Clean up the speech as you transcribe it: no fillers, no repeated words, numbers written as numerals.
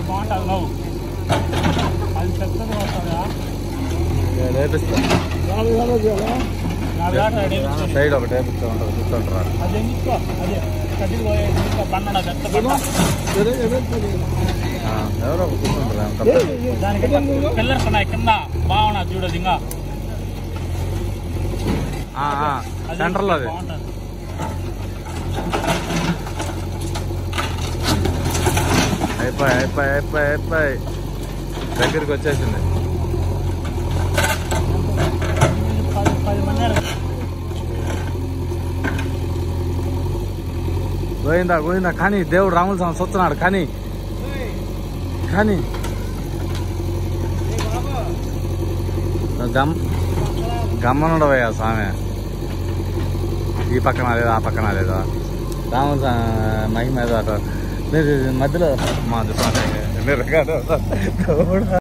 బాగుంటుంది నువ్వు అది చెప్తుంది వస్తుందా సైడ్ ఒకటి కూర్చుంటారా అదే అదే కదిలి పోయే బండ పెద్ద బండ ఎవరో కూర్చుంటారా దానికి పిల్లర్స్ ఉన్నాయి కింద బాగున్నది చూడదు ఇంకా సెంటర్లో అది అయిపోయి దగ్గరికి వచ్చేసింది. 10 మంది గోవిందా కానీ దేవుడు రాముల స్వామి చూస్తున్నాడు కానీ గమ్మనుడవయ్యా స్వామి. ఈ పక్కన లేదా ఆ పక్కన లేదా రాముల మహిమ ఏదో అట మధ్యలో మా చూస్తాను